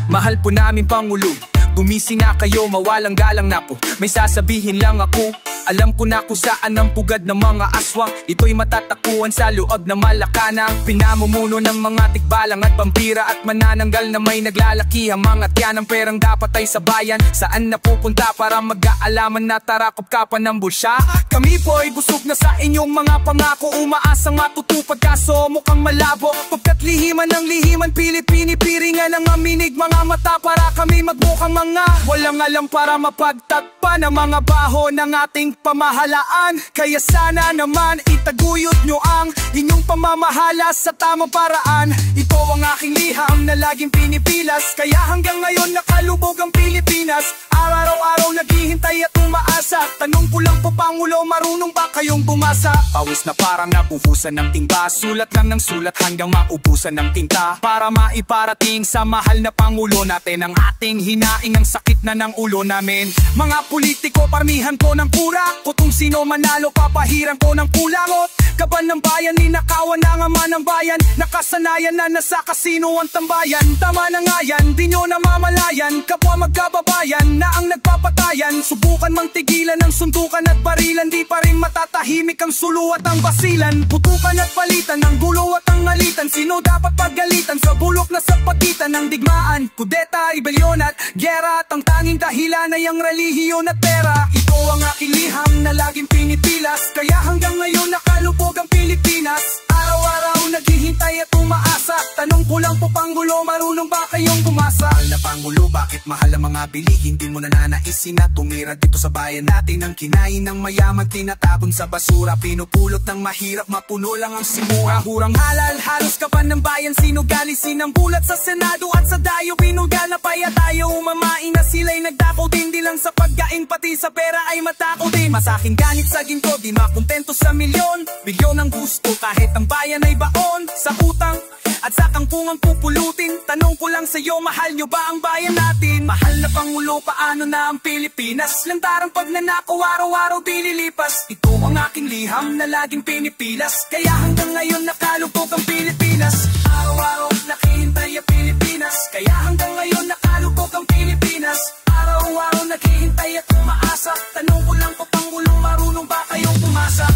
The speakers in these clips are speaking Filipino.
Mahal po namin Pangulo, gumising na kayo, mawalang galang na po. May sasabihin lang ako, alam ko na kung saan ang pugad ng mga aswang. Ito'y matatakuan sa loob na Malacanang. Pinamumuno ng mga tikbalang at pampira at manananggal na may naglalaki ang mga tiyan. Ang perang dapat ay sa bayan, saan napupunta para mag-aalaman na tarakop-kapan ng bulsya. Kami po ay busog na sa inyong mga pangako, umaasang matutupad kaso mukhang malabo. Pagkat lihiman ng lihiman, pilit-pinipiringan ang aminig mga mata para kami magmukhang mga walang alam para mapagtakpan ang mga baho ng ating pamahalaan. Kaya sana naman itaguyod nyo ang inyong pamamahala sa tamang paraan. Ito ang aking liham na laging pinipilas, kaya hanggang ngayon nakalubog ang Pilipinas. Araw-araw naghihintay at umaasa, tanong ko lang po Pangulo, marunong ba kayong bumasa? Pawis na parang napupusan ng timba, sulat lang ng sulat hanggang maubusan ng tinta, para maiparating sa mahal na Pangulo natin ang ating hinaing. Ang sakit na ng ulo namin mga politiko, parmihan ko ng pura. Kung sino manalo papahiran ko ng kulangot. Kaban ng bayan, ninakawan na nga man ng bayan. Nakasanayan na nasa kasino ang tambayan. Tama na nga yan, di nyo namamalayan. Kapwa magkababayan na ang nagpapatayan. Subukan mang tigilan ng sundukan at barilan, di pa rin matatahimik ang sulo at ang basilan. Putukan at palitan ng gulo at ang alitan. Sino dapat paggalitan sa bulok na sa pagitan ng digmaan? Kudeta, rebelyon at gera, at ang tanging dahilan ay ang relihiyon at pera. Ito ang aking liham na laging pinipilas, kaya hanggang ngayon nakalubog ang Pilipinas. Araw-araw naghihintay at umaasa, tanong ko lang po Pangulo, marunong ba kayong bumasa? Mahal na Pangulo, bakit mahal ang mga bili? Hindi mo nananaisin na tumira dito sa bayan natin. Ang kinain ng mayaman tinatapon sa basura, pinupulot ng mahirap, mapuno lang ang simura. Hurang halal, halos kapan ng bayan, sinugalisin ang bulat sa Senado at sa dayo. Pinugal na paya tayo, umamain na sila'y nagdako din. Di lang sa pagkain, pati sa pera ay matako din. Masaking ganit sa ginto, di makontento sa milyon. Bilyon ang gusto kahit ang bayan ay baon sa utang at sa kangkungang pupulutin. Tanong ko lang sa'yo, mahal nyo ba ang bayan natin? Mahal na Pangulo, paano na ang Pilipinas? Lantarang pagnanakaw, araw-araw di lilipas. Ito ang aking liham na laging pinipilas, kaya hanggang ngayon nakalubog ang Pilipinas. Araw-araw naghihintay ang Pilipinas, kaya hanggang ngayon nakalubog ang Pilipinas. Araw-araw naghihintay at umaasa, tanong ko lang po Pangulo, marunong ba kayong pumasa?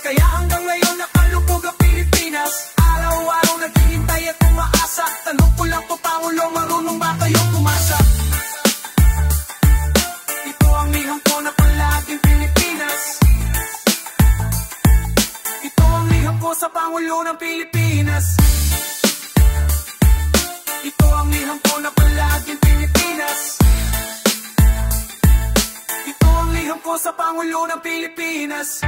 Kaya hanggang ngayon nakalubog ang Pilipinas. Araw-araw naghihintay at umaasa, tanong ko lang po Pangulo, marunong ba kayong pumasa? Ito ang liham ko na palaging Pilipinas. Ito ang liham ko sa Pangulo ng Pilipinas. Ito ang liham ko na palaging Pilipinas. Ito ang liham ko sa Pangulo ng Pilipinas.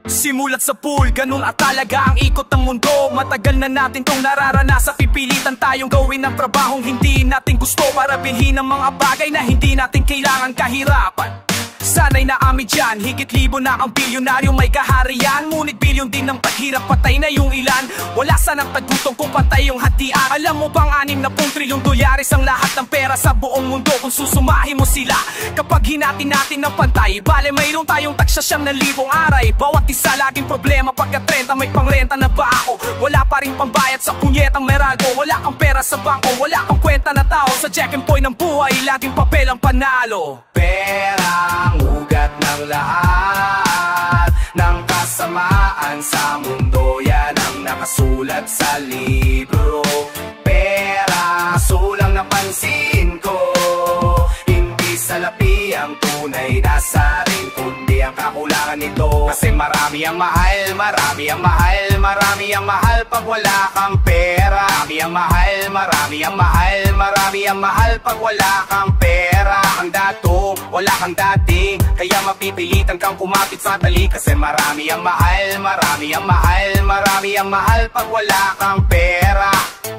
Simulat sa pool, ganun at talaga ang ikot ng mundo. Matagal na natin tong nararanasan, pipilitan tayong gawin ng trabahong hindi natin gusto, para bilhin ang mga bagay na hindi natin kailangan. Kahirapan sana'y naami dyan, higit libo na ang bilyonaryo may kaharian. Ngunit bilyon din ng paghirap, patay na yung ilan. Wala sanang tagutong kung patay yung hatian. Alam mo bang 60 trilyong dolyares ang lahat ng pera sa buong mundo kung susumahin mo sila? Kapag hinati natin ng pantay, bale mayroon tayong taksya 9,000 aray. Bawat isa laging problema, pagka 30 may pangrenta na ba ako? Wala pa rin pambayad sa punyetang Meralco. Wala kang pera sa bangko, wala kang kwenta na tao. Sa check and point ng buhay, laging papel ang panalo. Perang ugat ng lahat ng kasamaan sa mundo, yan ang nakasulat sa libro. Pera, sulang napansin ko, hindi salapi ang tunay na sa rin, kundi ang kakulangan nito. Kasi marami ang mahal, marami ang mahal, marami ang mahal pag wala kang pera. Marami ang mahal, marami ang mahal, marami ang mahal pag wala kang pera. Ang dato, wala kang dating, kaya mapipilitan kang kumapit sa tali. Kasi marami ang mahal, marami ang mahal, marami ang mahal pag wala kang pera.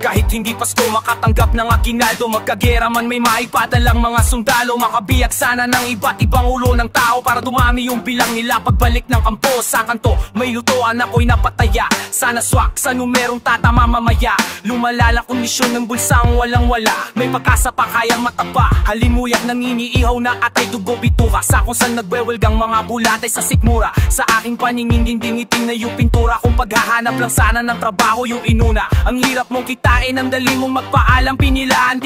Kahit hindi Pasko makatanggap ng aginaldo, magkagera man may maipadalang mga sundalo, makabiyak sana ng iba't ibang ulo ng tao para dumami yung bilang nila pagbalik ng kampo. Sa kanto may lutoan ako'y napataya, sana swak sa numerong tatama mamaya. Lumalala kondisyon ng bulsang walang wala, may pagkasa pa kayang matapa. Halimuyak nang iniihaw na atay dugo bituka, sa kung saan nagwewelgang mga bulatay sa sikmura. Sa aking paningin dinding-iting na yung pintura, kung paghahanap lang sana ng trabaho yung inuna. Ang hirap mong kitain, ang dali mong magpaalam, pinilaan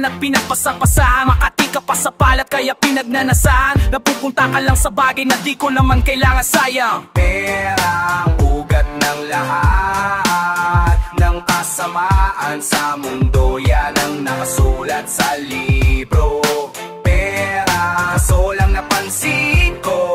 at pinagpasapasahan. Makati ka pa sa palat kaya pinagnanasahan, napupunta ka lang sa bagay na di ko naman kailangan. Sayang pera ang ugat ng lahat ng kasamaan sa mundo, yan ang nakasulat sa libro. Pera, kaso lang napansin ko,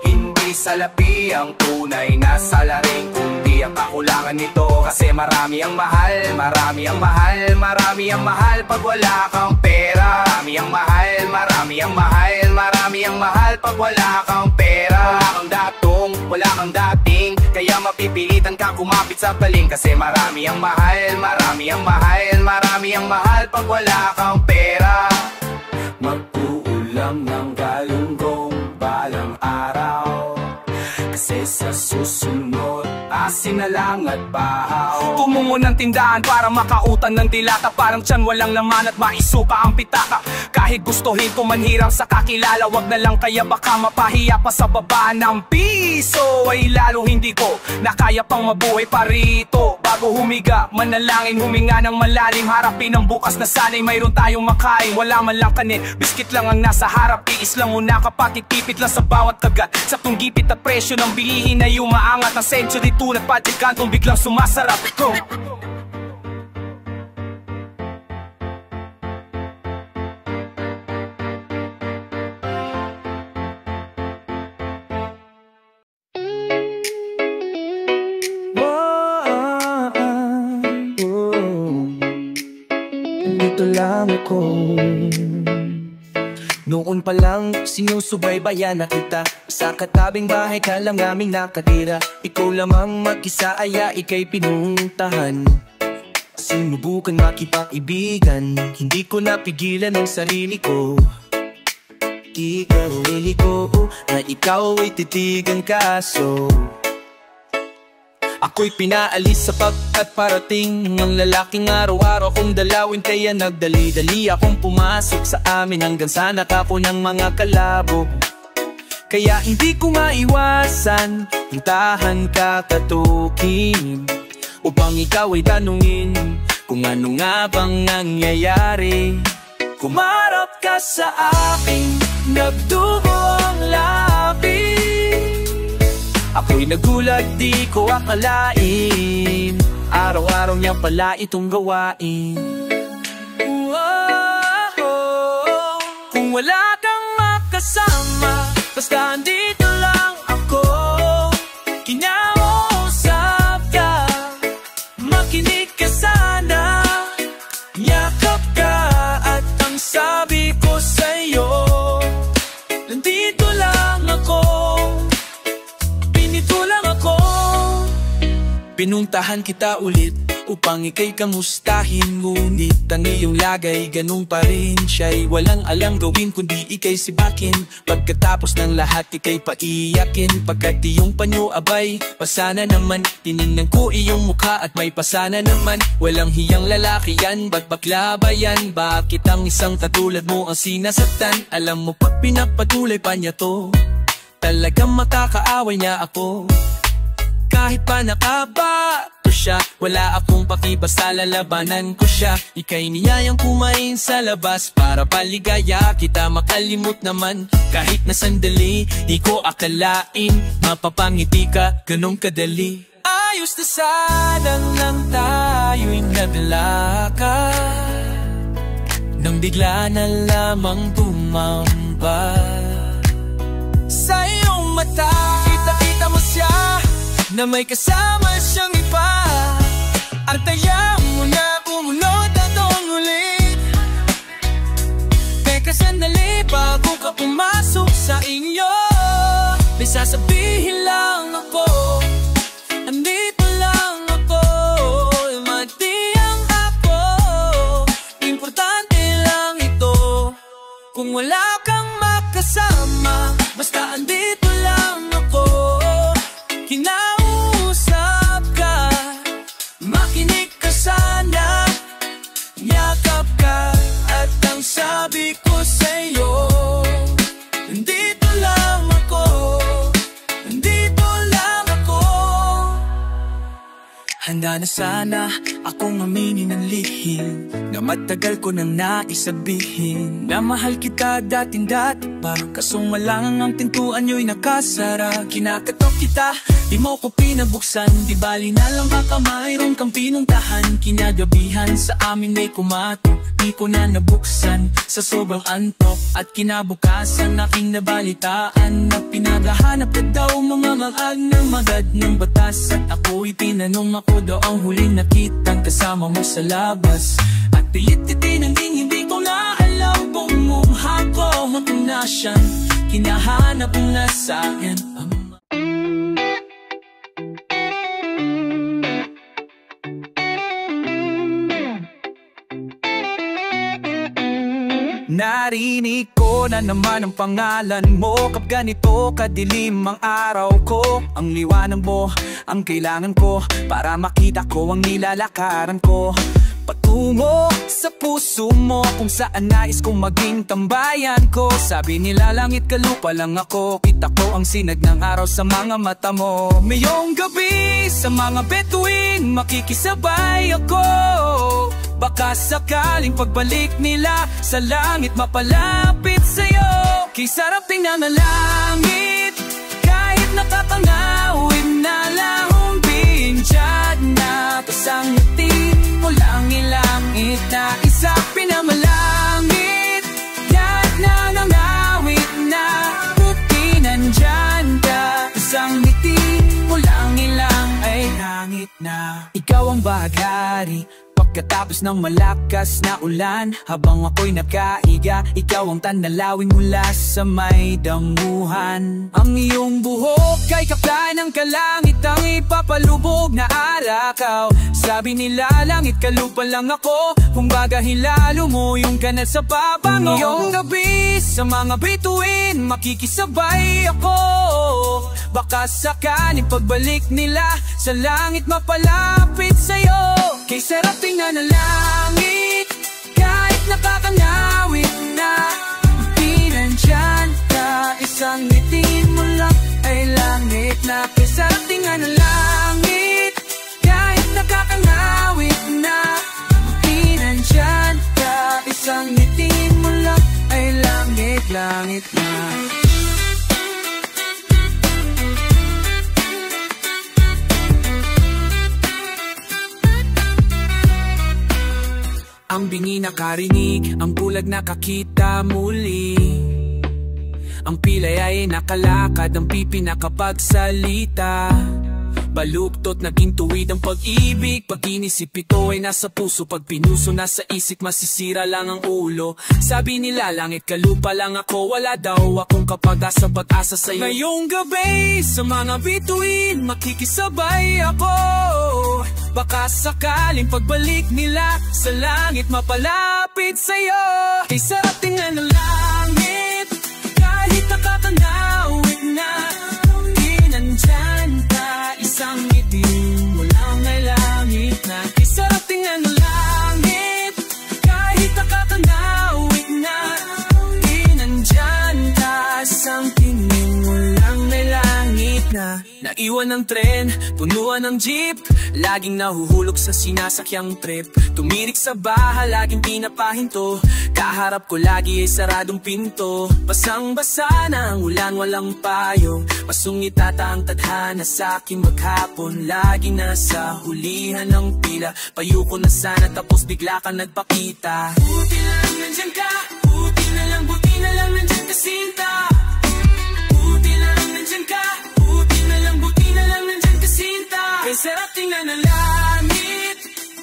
hindi salapi ang tunay na salarin, kundi ang kakulangan nito. Kasi marami ang mahal, marami ang mahal, marami ang mahal pag wala kang pera. Marami ang mahal, marami ang mahal, marami ang mahal pag wala kang pera. Wala kang datong, wala kang dating, kaya mapipilitan ka kumapit sa paling. Kasi marami ang mahal, marami ang mahal, marami ang mahal pag wala kang pera. Mag-uulam ng galunggong balang araw, kasi sa susunod asin na lang at bahaw. Tumungo ng tindahan para makautan ng dilata, parang tiyan walang laman at maisuka ang pitaka. Kahit gustuhin ko manhirang sa kakilala, wag na lang kaya baka mapahiya pa sa baba ng piso. Ay lalo hindi ko na kaya pang mabuhay pa rito. Bago humiga, manalangin, huminga ng malalim, harapin ang bukas na sana'y mayroon tayong makain. Wala man lang kanin, biskit lang ang nasa harap, tiis lang muna kapag titipit lang sa bawat kagat. Sa tunggipit at presyo ng bilihin ay umaangat, ang century tunat pati kantong biglang sumasarap. Dito lang ako. Noon pa lang sinusubaybayan na kita, sa katabing bahay ka lang aming nakatira. Ikaw lamang mag-isa aya ika'y pinuntahan. Sinubukan makipag-ibigan, hindi ko napigilan ang sarili ko. Ikaw ko na ikaw ay titigan, kaso ako'y pinaalis sapagkat parating ang lalaking araw-araw kong dalawin. Kaya nagdali-dali akong pumasok sa amin hanggang sa nakapo ng mga kalabo. Kaya hindi ko maiwasan puntahan ka katukin, upang ikaw ay tanungin kung ano nga bang nangyayari. Kumarap ka sa aking nagdugo ang labi. Ako'y nagulat, di ko akalain, araw-araw niya pala itong gawain. Kung wala kang makasama, basta andito lang ako, kinausap ka, makinig ka sana, yakap ka, at ang sabi ko sa'yo, nandito lang ako. Pinuntahan kita ulit upang ika'y kamustahin, ngunit ang iyong lagay ganun pa rin. Siya'y walang alam gawin kundi ika'y sibakin. Pagkatapos ng lahat ika'y paiyakin, pagkat iyong panyo abay pasana naman. Tinignan ko iyong mukha at may pasana naman. Walang hiyang lalaki yan, ba't bakla ba yan? Bakit ang isang katulad mo ang sinasaktan? Alam mo pag pinapatuloy pa niya to, talagang makakaaway niya ako. Kahit pa nakabato siya, wala akong paki, basta lalabanan ko siya. Ika'y niyayang kumain sa labas para paligaya kita, makalimot naman. Kahit na sandali, di ko akalain mapapangiti ka ganun kadali. Ayos na sanang lang tayo'y naglalakad, nang bigla na lamang tumamba sa iyong mata. Kita-kita mo siya na may kasama siyang iba, at ayaw mo na kumunod at ulit. Teka sandali bago ka pumasok sa inyo, may sasabihin lang ako, andito lang ako. Mati ang wala kang makasama, basta andito lang ako. Kinausap ka, makinig ka sana, yakap ka, at ang sabi ko sa'yo, nandito lang ako, nandito lang ako. Handa na sana akong aminin ang lihim na matagal ko nang naisabihin, na mahal kita dating-dati pa, kaso malang ang pintuan nyo'y nakasara. Kinakatok kita, di mo ko pinabuksan, di bali na lang baka mayroon kang pinuntahan. Kinagabihan sa amin may kumatok, di ko na nabuksan sa sobrang antok. At kinabukasan aking nabalitaan na pinaghahanap ka daw mga mag-ag ng magad ng batas. At ako'y tinanong ako daw ang huling nakitang kasama mo sa labas. At tilit-titin ang hindi ko na alam kung mukha ko matuna siyang kinahanap mo na sa'kin. Narinig ko na naman ang pangalan mo, kap ganito kadilim ang araw ko. Ang liwanag mo ang kailangan ko para makita ko ang nilalakaran ko. Patungo sa puso mo kung saan nais kong maging tambayan ko. Sabi nila langit kalupa lang ako, kita ko ang sinag ng araw sa mga mata mo. Mayong gabi sa mga bituin makikisabay ako, baka sakaling pagbalik nila sa langit mapalapit sa'yo. Kay sarap tingnan na langit, kahit nakakangawin na lahong binjad na. Tas ang ngiti mo lang ilangit na isa pinamalangit, kahit nangangawit na buti nandyan ka. Tas ang ngiti mo lang ilang ay langit na. Ikaw ang bahaghari pagkatapos ng malakas na ulan, habang ako'y nakahiga, ikaw ang tanalawin mula sa may damuhan. Ang iyong buhok ay kapla ng kalangit, ang ipapalubog na arakaw. Sabi nila langit kalupa lang ako, kung baga hilalo mo yung kanal sa pabango. Ngayong gabi sa mga bituin makikisabay ako, baka sakaling pagbalik nila sa langit mapalapit sa'yo. Kay sarap tingnan na langit, kahit nakakangawit na di nandyan ka. Isang ngiti mo lang ay langit na. Kay sarap tingnan na langit, kahit nakakangawit na di nandyan ka. Isang ngiti mo lang ay langit, langit na. Ang bingi nakarinig, ang bulag nakakita muli. Ang pilay ay nakalakad, ang pipi nakapagsalita. Baluktot naging tuwid ang pag-ibig, pag inisip ito ay nasa puso, pag pinuso nasa isip masisira lang ang ulo. Sabi nila langit kalupa lang ako, wala daw akong kapag-asa pag-asa sa'yo. Ngayong gabi sa mga bituin makikisabay ako, baka sakaling pagbalik nila sa langit mapalapit sa'yo. Kay sarap tingnan ng langit, kahit nakakangawit na di nandyan ka. Isang ngiti mo lang ay langit na. Kay sarap tingnan ng langit, kahit nakakangawit na di nandyan ka. Isang tingin mo lang ay langit na. Naiwan ng tren, punuan ng jeep, laging nahuhulog sa sinasakyang trip. Tumirik sa baha, laging pinapahinto, kaharap ko lagi ay saradong pinto. Basang-basa na ang ulan, walang payong, masungit ata ang tadhana sa aking maghapon. Laging nasa hulihan ng pila, payo ko na sana tapos bigla kang nagpakita. Buti na lang nandyan ka, buti na lang nandyan ka sinta. Buti na lang nandyan ka, buti na lang nandyan ka sinta. Kay sarap tingnan ng langit,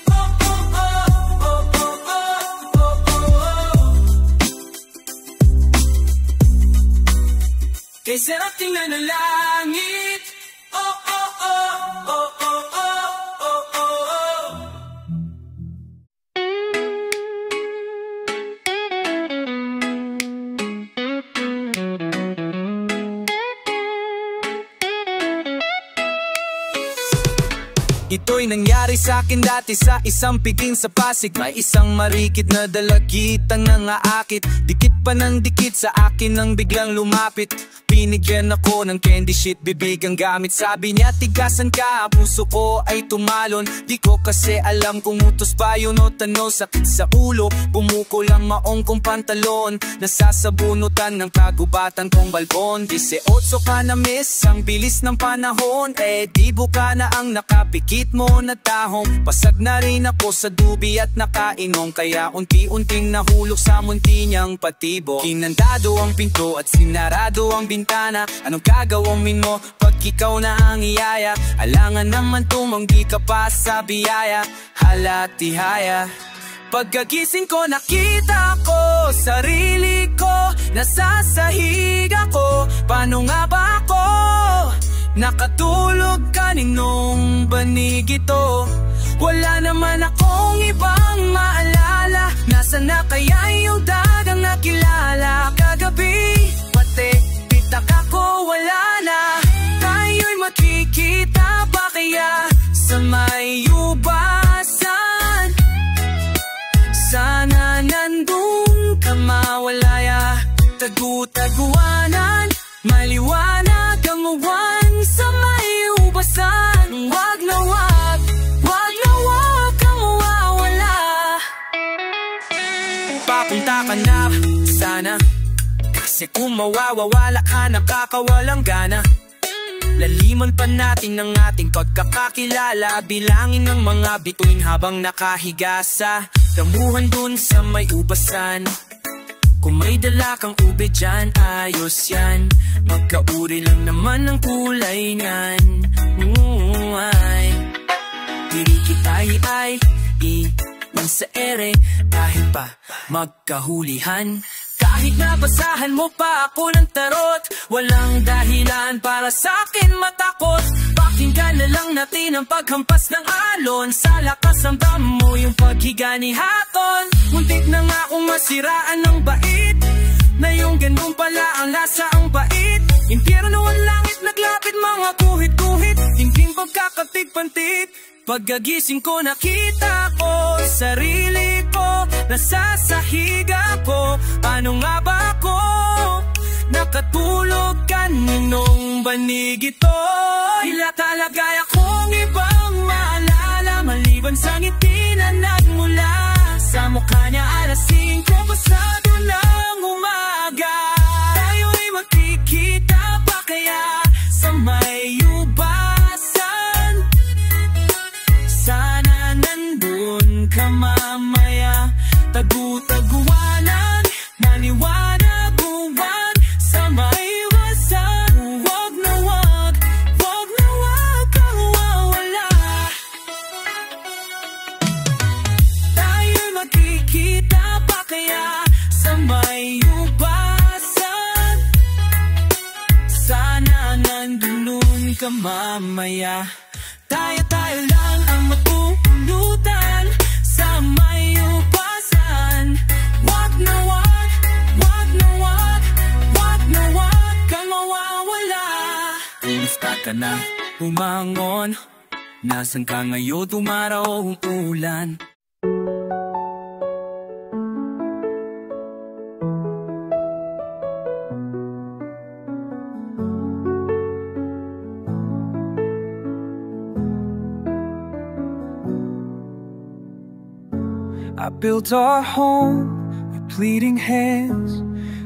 oh oh oh, oh oh oh, oh oh oh. Kay sarap tingnan ng langit, oh oh oh, oh oh oh, oh oh oh. Ito'y nangyari sa akin dati sa isang piging sa Pasig. May isang marikit na dalagit ang nangaakit. Dikit pa ng dikit sa akin nang biglang lumapit. Binigyan ako ng candy shit, bibig ang gamit. Sabi niya, tigasan ka, puso ko ay tumalon. Di ko kasi alam kung utos ba yun o tano. Sakit sa ulo, bumuko lang maong kong pantalon. Nasasabunutan ng kagubatan kong balkon. 18 ka na miss, ang bilis ng panahon. Di buka na ang nakapikit mo na tahong. Pasag na rin ako sa dubi at nakainom. Kaya unti-unting nahulog sa munti niyang patibo. Kinandado ang pinto at sinarado ang bintana. Anong gagawin mo pag ikaw na ang iyaya? Alangan naman tumanggi ka pa sa biyaya. Halatihaya. Pagkagising ko nakita ko sarili ko, nasasahig ako. Paano nga ba ako nakatulog kaninong banig ito? Wala naman akong ibang maalala. Nasaan na kaya yung dagang nakilala kagabi? Pati pitak ako wala na. Tayo'y makikita pa kaya sa may ubasan? Sana nandun ka mawalaya. Tagu-taguanan, maliwanag ang uwan sa may ubasan. Wag na wag, wag na wag kang mawawala. Papunta ka na sana, kasi kung mawawala ka nakakawalang gana. Laliman pa natin ang ating pagkakakilala. Bilangin ng mga bituin habang nakahiga sa damuhan dun sa may ubasan. Kung may dala kang ube dyan, ayos yan. Magkauri lang naman ang kulay niyan. Diri kita'y iwan sa ere dahil pa magkahulihan. Kahit nabasahan mo pa ako ng tarot, walang dahilan para sa'kin matakot. Pakinggan na lang natin ang paghampas ng alon. Sa lakas ng damo yung paghiga ni Haton. Muntik na nga akong masiraan ng bait, na yung ganun pala ang lasa ang bait. Impyerno ang langit naglapit, mga guhit-guhit, tingking pagkakatig-pantit. Pagkagising ko nakita ko sarili ko, nasasahig ako. Paano nga ba ako nakatulog kaninong banig ito? Wala talaga akong ibang maalala, maliban sa ngiti na nagmula sa mukha niya. Alas 5 pasado ng umaga. Tayo'y magkikita pa kaya sa may ubasan? Sana nandun ka mamaya. Tagu-taguanan, maliwanag uwan sa may ubasan. Wag na wag, wag na wag kang wawala. Tayo'y magkikita pa kaya sa may ubasan? Sana nandun ka mamaya. Tayo lang ang mapupulutan sa may ubasan. Wag na wag, wag na wag, wag na wag kang mawawala. Kumusta ka na, umangon? Nasaan ka ngayon, tumaraw ang ulan? I built our home with pleading hands,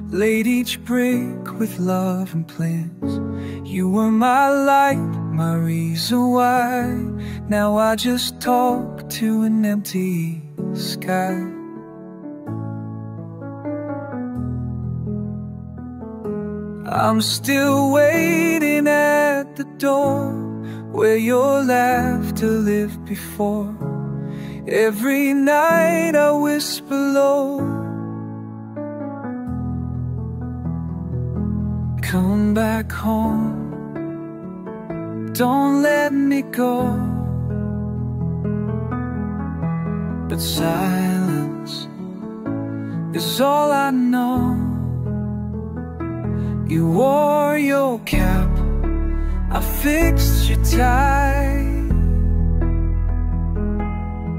laid each brick with love and plans. You were my light, my reason why. Now I just talk to an empty sky. I'm still waiting at the door where your laughter lived before. Every night I whisper low, come back home, don't let me go. But silence is all I know. You wore your cap, I fixed your tie.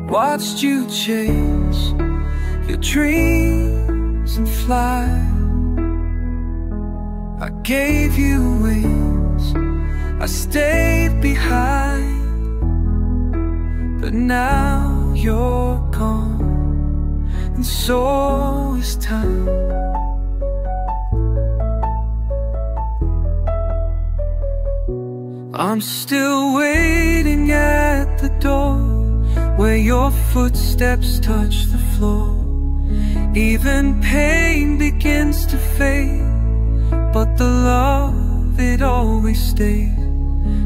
watched you chase your dreams and fly. I gave you wings, I stayed behind, but now you're gone, and so is time. I'm still waiting at the door, where your footsteps touch the floor. Even pain begins to fade, but the love, it always stays.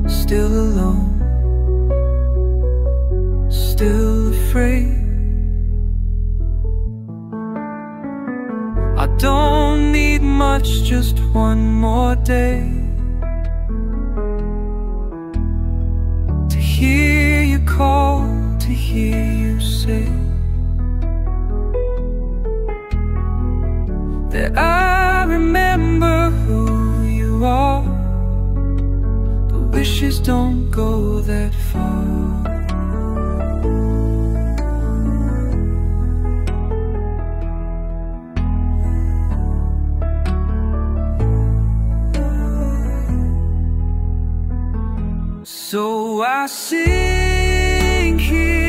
Still alone, still afraid. I don't need much, just one more day to hear you call, to hear you say that I remember who you are, but wishes don't go that far. So I sing here